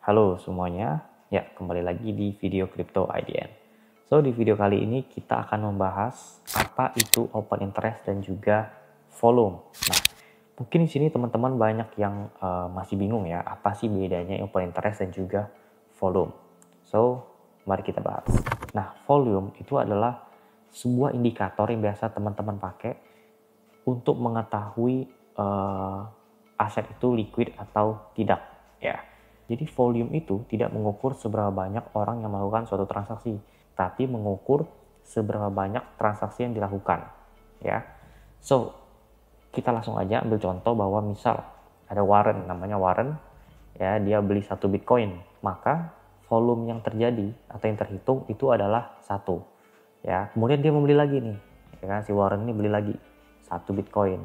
Halo semuanya, ya kembali lagi di video Crypto IDN. So di video kali ini kita akan membahas apa itu open interest dan juga volume. Nah, mungkin di sini teman-teman banyak yang masih bingung ya, apa sih bedanya open interest dan juga volume. So, mari kita bahas. Nah, volume itu adalah sebuah indikator yang biasa teman-teman pakai untuk mengetahui aset itu liquid atau tidak ya. Jadi volume itu tidak mengukur seberapa banyak orang yang melakukan suatu transaksi, tapi mengukur seberapa banyak transaksi yang dilakukan ya. So, kita langsung aja ambil contoh bahwa misal ada Warren, namanya Warren ya, dia beli 1 Bitcoin, maka volume yang terjadi atau yang terhitung itu adalah 1 ya. Kemudian dia membeli lagi nih ya kan, si Warren ini beli lagi 1 Bitcoin.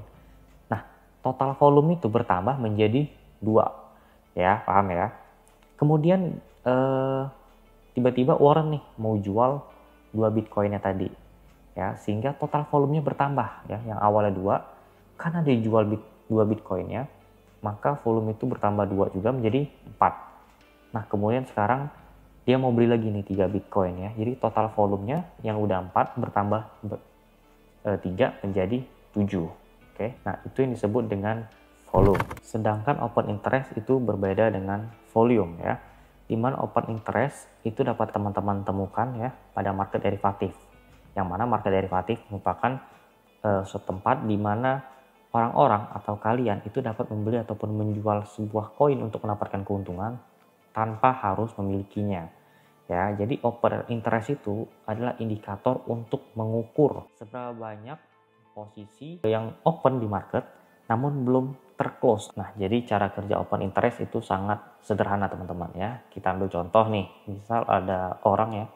Nah, total volume itu bertambah menjadi 2 ya, paham ya. Kemudian tiba-tiba Warren nih mau jual 2 Bitcoinnya tadi ya, sehingga total volumenya bertambah ya, yang awalnya 2 karena dia jual 2 Bitcoinnya, maka volume itu bertambah 2 juga menjadi 4. Nah, kemudian sekarang dia mau beli lagi nih 3 Bitcoin ya, jadi total volumenya yang udah 4 bertambah 3 menjadi 7. Oke, nah itu yang disebut dengan volume. Sedangkan open interest itu berbeda dengan volume ya. Dimana open interest itu dapat teman-teman temukan ya pada market derivatif. Yang mana market derivatif merupakan suatu tempat di mana orang-orang atau kalian itu dapat membeli ataupun menjual sebuah koin untuk mendapatkan keuntungan tanpa harus memilikinya. Ya, jadi open interest itu adalah indikator untuk mengukur seberapa banyak posisi yang open di market namun belum terclose. Nah, jadi cara kerja open interest itu sangat sederhana teman-teman ya. Kita ambil contoh nih, misal ada orang ya,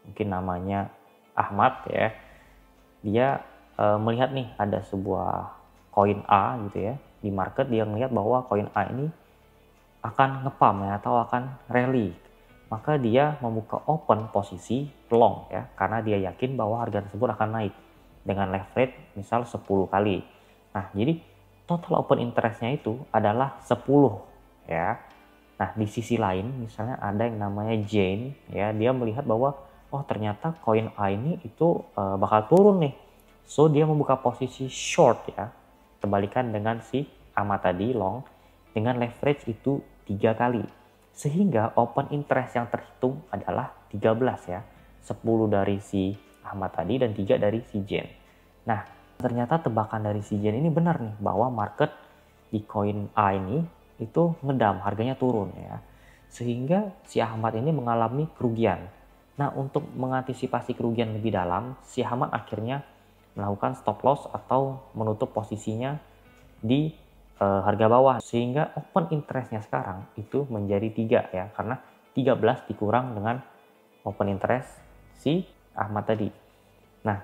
mungkin namanya Ahmad ya. Dia melihat nih ada sebuah koin A gitu ya. Di market dia melihat bahwa koin A ini akan ngepump ya atau akan rally. Maka dia membuka open posisi long ya, karena dia yakin bahwa harga tersebut akan naik dengan leverage misal 10 kali. Nah, jadi total open interest-nya itu adalah 10 ya. Nah, di sisi lain misalnya ada yang namanya Jane ya, dia melihat bahwa oh ternyata koin A ini itu bakal turun nih. So dia membuka posisi short ya. Kebalikan dengan si Ahmad tadi long dengan leverage itu 3 kali. Sehingga open interest yang terhitung adalah 13 ya. 10 dari si Ahmad tadi dan 3 dari si Jen. Nah, ternyata tebakan dari si Jen ini benar nih, bahwa market di koin A ini itu ngedam, harganya turun ya. Sehingga si Ahmad ini mengalami kerugian. Nah, untuk mengantisipasi kerugian lebih dalam, si Ahmad akhirnya melakukan stop loss atau menutup posisinya di harga bawah, sehingga open interestnya sekarang itu menjadi 3 ya, karena 13 dikurang dengan open interest si Ahmad tadi. Nah,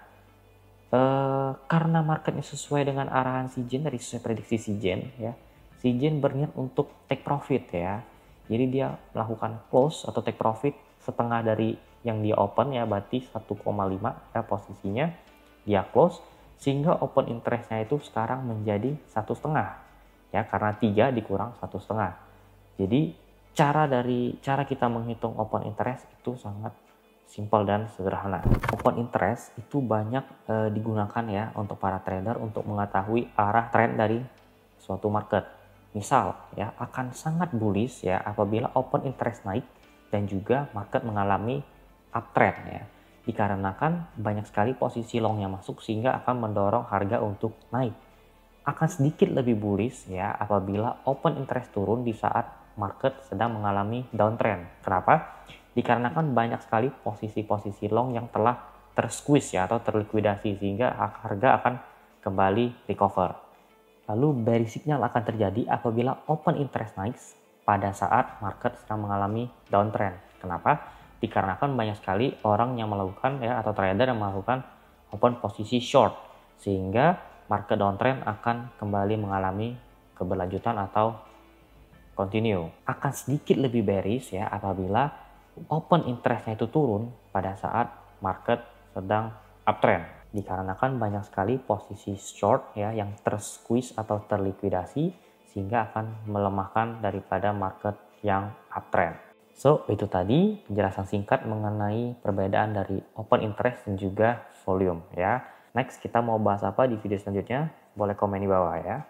karena marketnya sesuai dengan arahan si Jen, dari sesuai prediksi si Jen ya, si Jen berniat untuk take profit ya. Jadi dia melakukan close atau take profit setengah dari yang dia open ya, berarti 1,5 ya posisinya dia close, sehingga open interestnya itu sekarang menjadi 1,5 ya, karena 3 dikurang 1,5. Jadi cara kita menghitung open interest itu sangat simpel dan sederhana. Open interest itu banyak digunakan ya untuk para trader untuk mengetahui arah tren dari suatu market. Misal ya, akan sangat bullish ya apabila open interest naik dan juga market mengalami uptrend ya. Dikarenakan banyak sekali posisi long yang masuk sehingga akan mendorong harga untuk naik. Akan sedikit lebih bullish ya apabila open interest turun di saat market sedang mengalami downtrend. Kenapa? Dikarenakan banyak sekali posisi-posisi long yang telah tersqueeze ya atau terlikuidasi, sehingga harga akan kembali recover. Lalu bearish signal akan terjadi apabila open interest naik pada saat market sedang mengalami downtrend. Kenapa? Dikarenakan banyak sekali orang yang melakukan ya atau trader yang melakukan open posisi short, sehingga market downtrend akan kembali mengalami keberlanjutan atau continue. Akan sedikit lebih bearish ya apabila open interestnya itu turun pada saat market sedang uptrend. Dikarenakan banyak sekali posisi short ya yang tersqueeze atau terlikuidasi, sehingga akan melemahkan daripada market yang uptrend. So, itu tadi penjelasan singkat mengenai perbedaan dari open interest dan juga volume ya. Next, kita mau bahas apa di video selanjutnya? Boleh komen di bawah ya.